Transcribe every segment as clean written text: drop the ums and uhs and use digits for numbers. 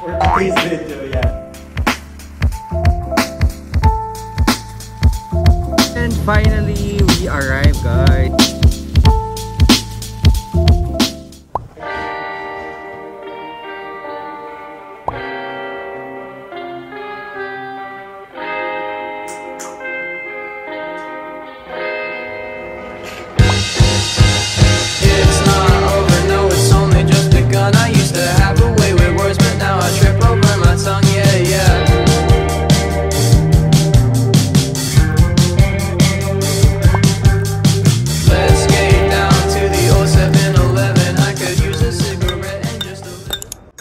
for today's video, yeah. And finally, we arrived, guys.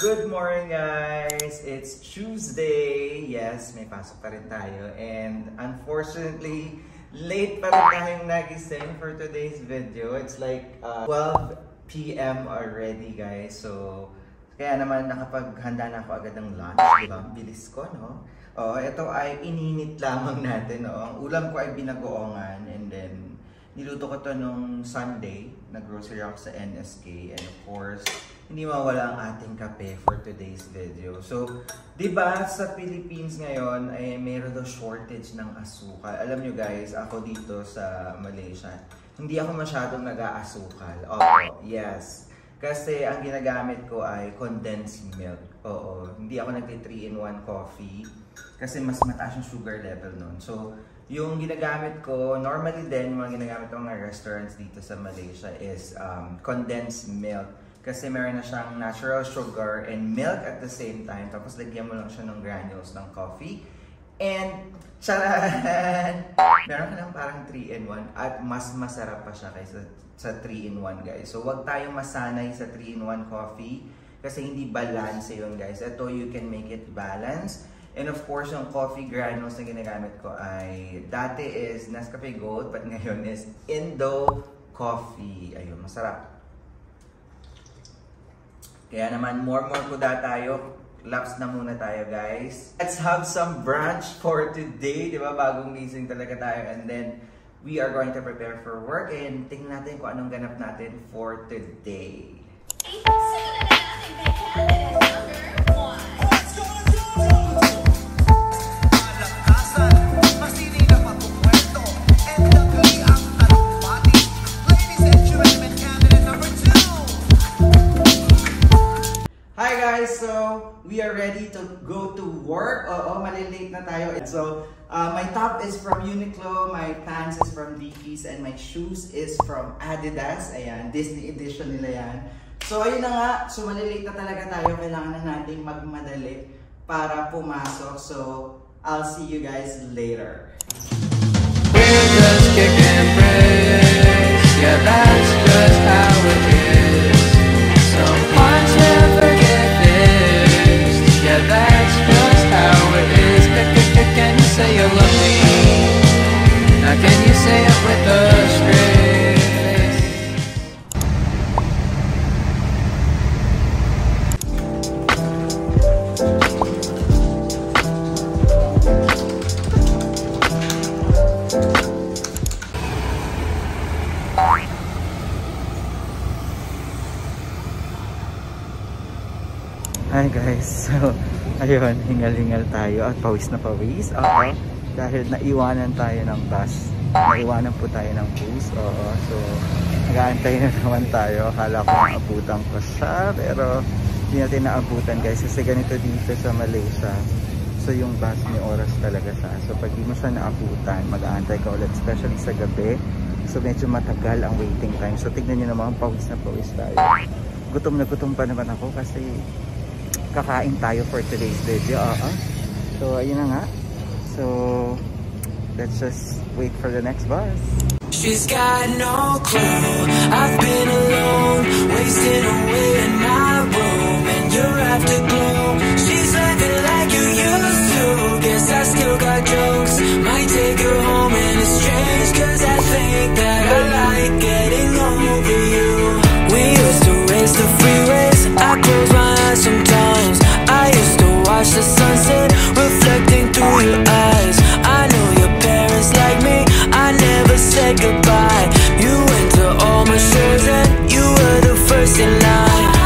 Good morning, guys! It's Tuesday. Yes, may pasok pa rin tayo. And unfortunately, late pa rin tayong nagising for today's video. It's like 12 p.m. already, guys. So, kaya naman nakapaghanda na ako agad ng lunch. Diba? Bilis ko, no? Oh, ito ay ininit lamang natin, no? Ang ulam ko ay binagoongan. And then, niluto ko to nung Sunday. Nag-grocery ako sa NSK. And of course, hindi mawala ang ating kape for today's video. So, di ba sa Philippines ngayon ay mayroon daw shortage ng asukal. Alam nyo guys, ako dito sa Malaysia, hindi ako masyadong nag-aasukal. Oo, yes. Kasi ang ginagamit ko ay condensed milk. Oo, hindi ako nag-3-in-1 coffee kasi mas mataas yung sugar level nun. So, yung ginagamit ko, normally din, mga ginagamit ko mga restaurants dito sa Malaysia is condensed milk. Kasi meron na siyang natural sugar and milk at the same time. Tapos lagyan mo lang siya ng granules ng coffee. And, charan! Meron ka ng parang 3-in-1 at mas masarap pa siya kaysa sa 3-in-1, guys. So, wag tayong masanay sa 3-in-1 coffee kasi hindi balance yun, guys. Ito, you can make it balance. And of course, yung coffee granules na ginagamit ko ay dati is Nescafe Gold, but ngayon is Indo Coffee. Ayun, masarap. Kaya naman, more kuda tayo. Laps na muna tayo, guys. Let's have some brunch for today. Di ba? Bagong gising talaga tayo. And then, we are going to prepare for work. And tingnan natin kung anong ganap natin for today. So, we are ready to go to work. Oo, malilate na tayo. So, my top is from Uniqlo, my pants is from Dickies, and my shoes is from Adidas. Ayan, Disney edition nila yan. So, ayun na nga. So, malilate na talaga tayo. Kailangan na natin magmadali para pumasok. So, I'll see you guys later. We're just kicking bricks. Yeah, that's just how it is. Some parts never get fixed. Yeah, that's just how it is. Can you say you love me? Now can you say it with a straight face? Hi guys, so ayun, hingal-hingal tayo at pawis na pawis. Oo, dahil naiwanan tayo ng bus. Naiwanan po tayo ng bus. Oo, so nag-aantay na naman tayo. Akala ko naabutan ko siya, pero hindi natin naabutan guys kasi ganito dito sa Malaysia. So yung bus may oras talaga siya. So pag di mo siya naabutan, mag-aantay ka ulit, especially sa gabi. So medyo matagal ang waiting time. So tignan nyo naman, pawis na pawis tayo. Gutom na gutom pa naman ako kasi kakain tayo for today's video. So ayun na nga. So let's just wait for the next bus. She's got no clue. I've been alone, wasting away in my room, and you're afterglow. She's living like you used to. Guess I still got jokes. Might take her home, and it's strange 'cause I think that I like getting over you. We used to race the freeways. I close my eyes sometimes. I used to watch the sunset reflecting through your eyes. I know your parents like me. I never said goodbye. You went to all my shows and you were the first in line.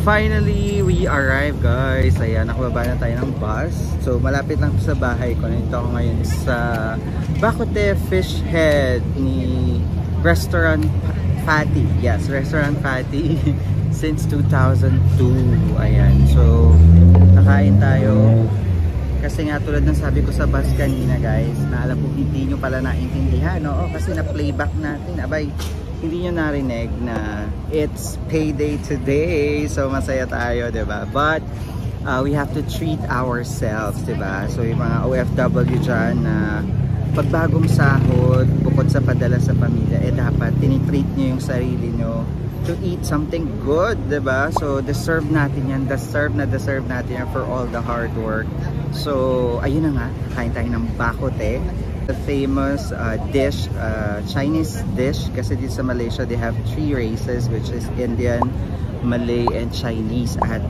finally, we arrived guys. Ayan, nakababa na tayo ng bus. So, malapit lang sa bahay ko. Nandito ako ngayon sa Bacote Fish Head ni Restaurant Fatty. Yes, Restaurant Fatty since 2002. Ayan, so nakain tayo. Kasi nga tulad ng sabi ko sa bus kanina guys, na alam ko hindi nyo pala naintindihan. Oo, kasi na-playback natin. Abay, hindi nyo narinig na it's payday today. So masaya tayo, diba? But we have to treat ourselves, diba? So yung mga OFW dyan na pagbagong sahod, bukod sa padala sa pamilya, dapat tinitreat nyo yung sarili nyo to eat something good, diba? So deserve natin yan, deserve natin yan for all the hard work. So ayun na nga, kain tayo ng bacote, the famous dish, Chinese dish, kasi dito sa Malaysia they have 3 races, which is Indian, Malay, and Chinese, at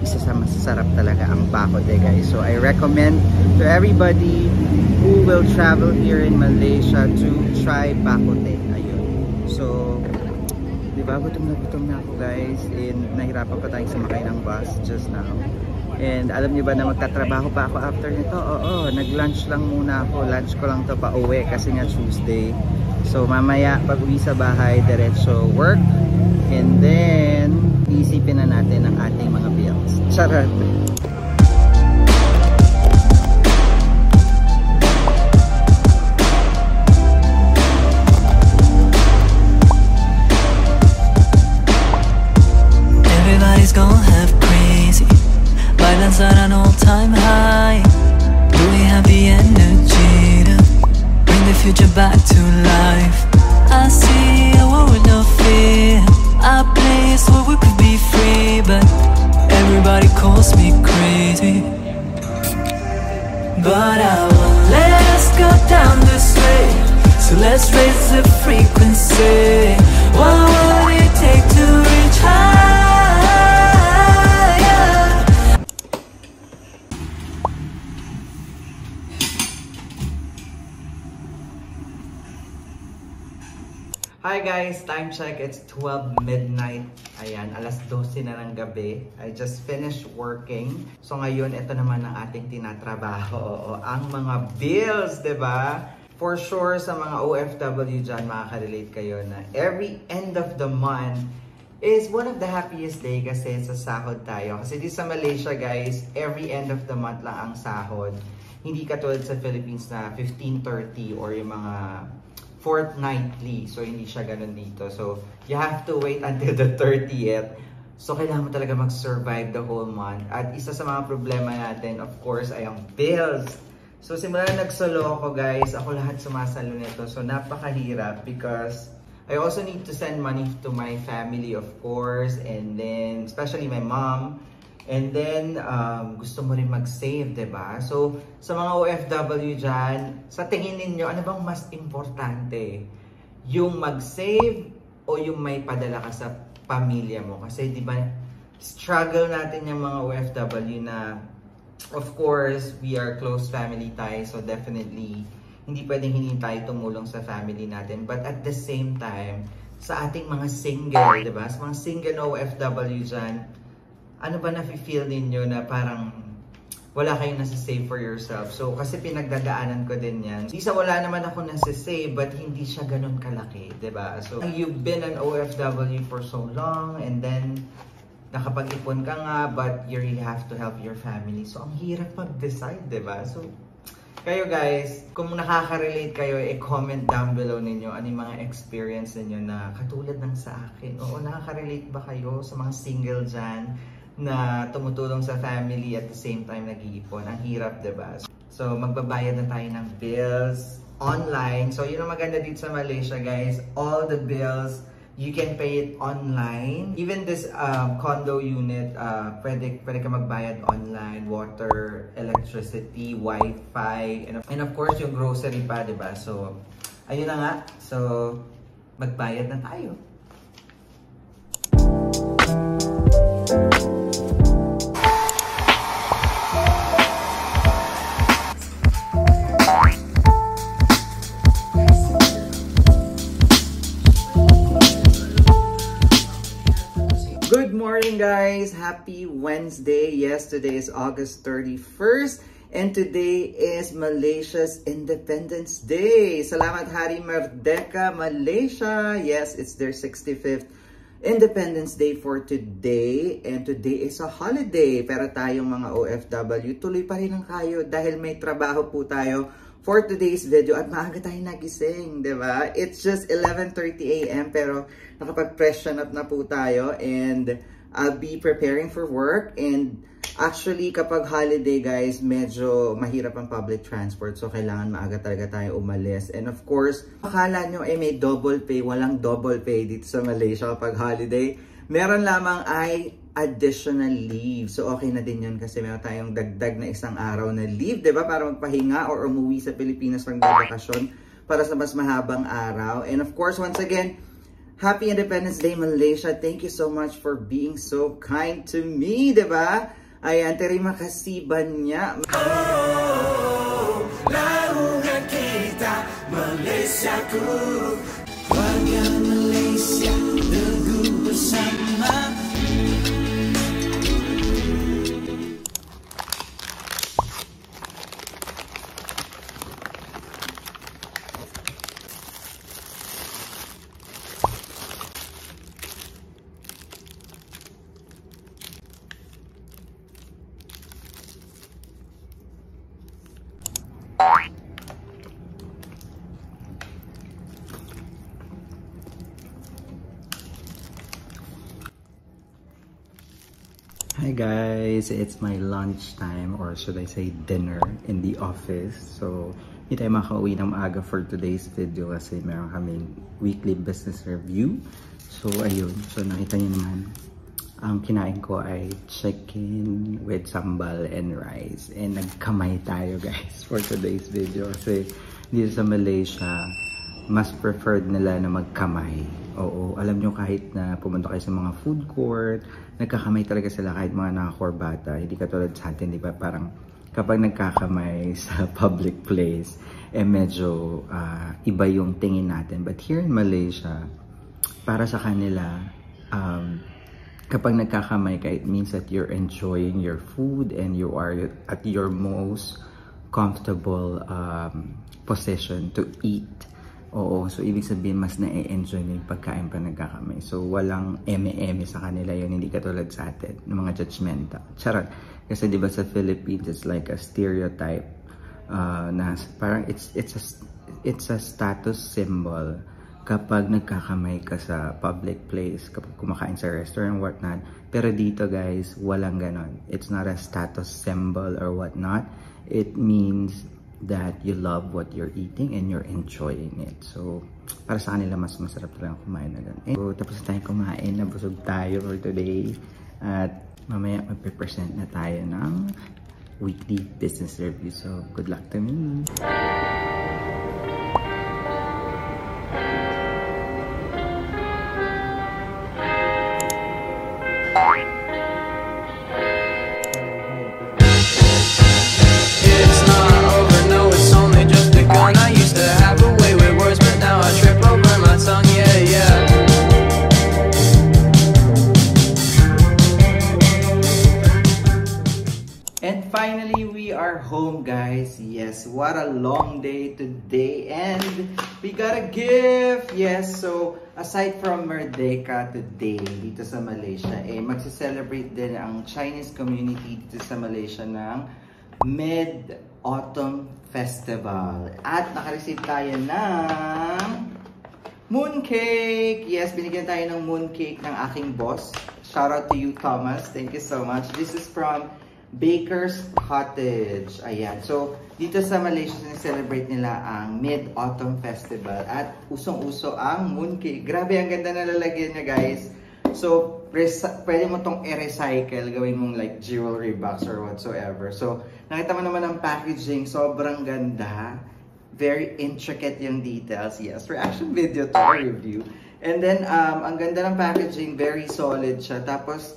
isa sa masasarap talaga ang bacote guys. So I recommend to everybody who will travel here in Malaysia to try bacote. Ayun. So diba, gutom na ako guys, and nahirapan pa tayong sumakay ng bus just now. And alam niyo ba na magtatrabaho pa ako after nito? Oo, nag-lunch lang muna ako. Lunch ko lang to pa uwi kasi nga Tuesday. So mamaya pag uwi sa bahay, diretso work, and then iisipin na natin ang ating mga bills. Charot! Everybody's gonna have crazy violence at an all-time high. Do we have the energy to bring the future back to life? I see a world of fear, a place where we could be free, but everybody calls me crazy. But I won't let us go down this way, so let's raise the frequency. What would it take to reach high? Hi guys, time check, it's 12 midnight. Ayan, alas 12 na ng gabi. I just finished working. So ngayon, ito naman ang ating tinatrabaho. Ang mga bills, diba? For sure, sa mga OFW dyan, makaka-relate kayo na every end of the month is one of the happiest day kasi sa sahod tayo. Kasi di sa Malaysia guys, every end of the month lang ang sahod. Hindi katulad sa Philippines na 15/30 or yung mga fortnightly. So, hindi siya ganun dito. So, you have to wait until the 30th. So, kailangan mo talaga mag-survive the whole month. At isa sa mga problema natin, of course, ay ang bills. So, simula nagsolo ako, guys, ako lahat sumasalo nito. So, napakahirap because I also need to send money to my family, of course. And then, especially my mom. And then, gusto mo rin mag-save, diba? So, sa mga OFW dyan, sa tingin ninyo, ano bang mas importante? Yung mag-save o yung may padala ka sa pamilya mo? Kasi, diba, struggle natin yung mga OFW na, of course, we are close family ties. So, definitely, hindi pwedeng hindi tayo tumulong sa family natin. But at the same time, sa ating mga single, diba? Sa mga single OFW dyan, ano ba na-feel ninyo na parang wala kayong nasa-save for yourself? So, kasi pinagdadaanan ko din yan. Isa wala naman ako nasa-save, but hindi siya ganun kalaki, diba? So, you've been an OFW for so long, and then, nakapag-ipon ka nga, but you really have to help your family. So, ang hirap mag-decide, diba? So, kayo guys, kung nakaka-relate kayo, comment down below ninyo ano yung mga experience ninyo na katulad ng sa akin. Oo, nakaka-relate ba kayo sa mga single dyan na tumutulong sa family at the same time nag-iipon? Ang hirap, diba? So, magbabayad na tayo ng bills online. So, yun ang maganda dito sa Malaysia, guys. All the bills, you can pay it online. Even this condo unit, pwede ka magbayad online. Water, electricity, wifi, and of course, yung grocery pa, diba? So, ayun na nga. So, magbayad na tayo. Good morning, guys! Happy Wednesday! Yes, today is August 31st and today is Malaysia's Independence Day. Salamat Hari Merdeka, Malaysia! Yes, it's their 65th Independence Day for today and today is a holiday. Pero tayong mga OFW, tuloy pa rin ang kayo dahil may trabaho po tayo for today's video at maaga tayo nagising, diba? It's just 11:30 AM pero nakapag-freshen up na po tayo and I'll be preparing for work. And actually kapag holiday guys, medyo mahirap ang public transport so kailangan maaga talaga tayo umalis. And of course, akala nyo may double pay, walang double pay dito sa Malaysia kapag holiday. Meron lamang ay additional leave. So, okay na din yun kasi meron tayong dagdag na isang araw na leave, diba? Para magpahinga or umuwi sa Pilipinas pang babakasyon para sa mas mahabang araw. And of course, once again, Happy Independence Day, Malaysia. Thank you so much for being so kind to me, diba? Ayan, terima kasih banyak. Oh, laungan kita, Malaysiaku. Warga Malaysia, teguh bersama. Hi guys, it's my lunch time or should I say dinner in the office. So, hindi tayo makauwi ng maaga for today's video kasi meron kaming weekly business review. So, ayun. So, nakita niyo naman, ang kinain ko ay chicken with sambal and rice. And nagkamay tayo guys for today's video kasi dito sa Malaysia, mas preferred nila na magkamay. Oo, alam nyo kahit na pumunta kayo sa mga food court, nagkakamay talaga sila kahit mga nakakorbata. Hindi katulad sa atin, di ba? Parang kapag nagkakamay sa public place, medyo iba yung tingin natin. But here in Malaysia, para sa kanila, kapag nagkakamay ka, it means that you're enjoying your food and you are at your most comfortable position to eat. Oo, so ibig sabihin mas na-enjoy mo yung pagkain pa nagkakamay. So walang eme-eme sa kanila yun, hindi katulad sa atin, ng mga judgmental. Charot. Kasi diba sa Philippines, it's like a stereotype na parang it's a status symbol kapag nagkakamay ka sa public place, kapag kumakain sa restaurant, whatnot. Pero dito guys, walang ganon. It's not a status symbol or whatnot. It means that you love what you're eating and you're enjoying it. So, para sa kanila, mas masarap talaga kumain na ganun. So, tapos na tayo kumain, nabusog tayo for today. At mamaya magpe-present na tayo ng weekly business review. So, good luck to me! I used to have a way with words, but now I trip over my tongue, yeah, yeah. And finally, we are home, guys. Yes, what a long day today. And we got a gift. Yes, so aside from Merdeka today, dito sa Malaysia, magse-celebrate din ang Chinese community dito sa Malaysia ng Mid-Autumn Festival. At naka-receive tayo ng mooncake. Yes, binigyan tayo ng mooncake ng aking boss. Shout out to you, Thomas. Thank you so much. This is from Baker's Cottage. Ayan. So, dito sa Malaysia, celebrate nila ang Mid-Autumn Festival. At usong-uso ang mooncake. Grabe, ang ganda na lalagyan niya, guys. So, pwede mo tong i-recycle, gawin mong like jewelry box or whatsoever. So, nakita mo naman ang packaging, sobrang ganda. Very intricate yung details. Yes, reaction video to our review. And then, ang ganda ng packaging, very solid siya. Tapos,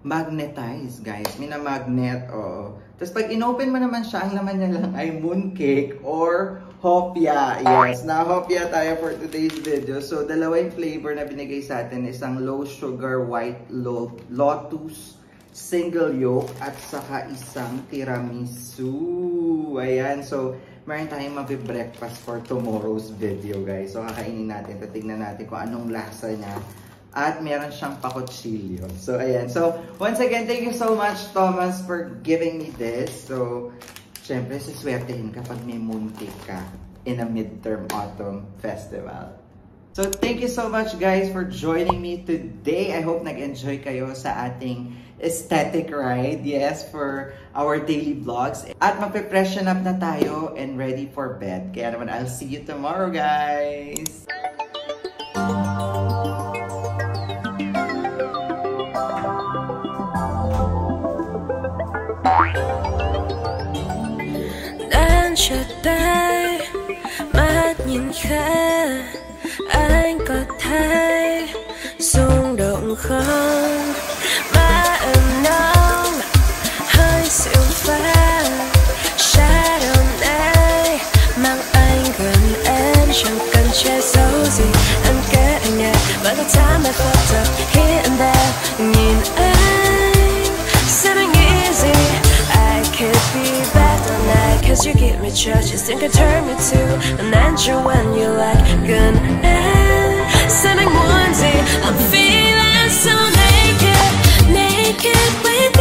magnetized, guys. Mina-magnet, oo. Tapos, pag in-open mo naman siya, ang laman niya lang ay mooncake or hopya. Yes, na-hopya tayo for today's video. So, dalawa yung flavor na binigay sa atin. Isang low sugar white lotus single yolk at saka isang tiramisu. Ayan, so meron tayong mabi-breakfast for tomorrow's video, guys. So, kakainin natin. Tignan natin kung anong lasa niya. At meron siyang pakutsilyo. So, ayan. So, once again, thank you so much, Thomas, for giving me this. So, syempre, siswertehin kapag may mooncake ka in a midterm autumn festival. So, thank you so much, guys, for joining me today. I hope nag-enjoy kayo sa ating aesthetic ride, yes, for our daily vlogs. At magpe-freshen up na tayo and ready for bed. Kaya naman, I'll see you tomorrow, guys! Cho tay mắt nhìn khẽ anh có thấy rung động không má ấm nóng hơi siêu phá shadow này mang anh gần em chẳng cần che giấu gì anh kể anh nghe by the time I fucked up here and there nhìn anh sẽ không easy I could be bad all night cause you give me trust you think I turn me to an angel when you like good night sẽ anh muốn gì I'm feeling so naked naked with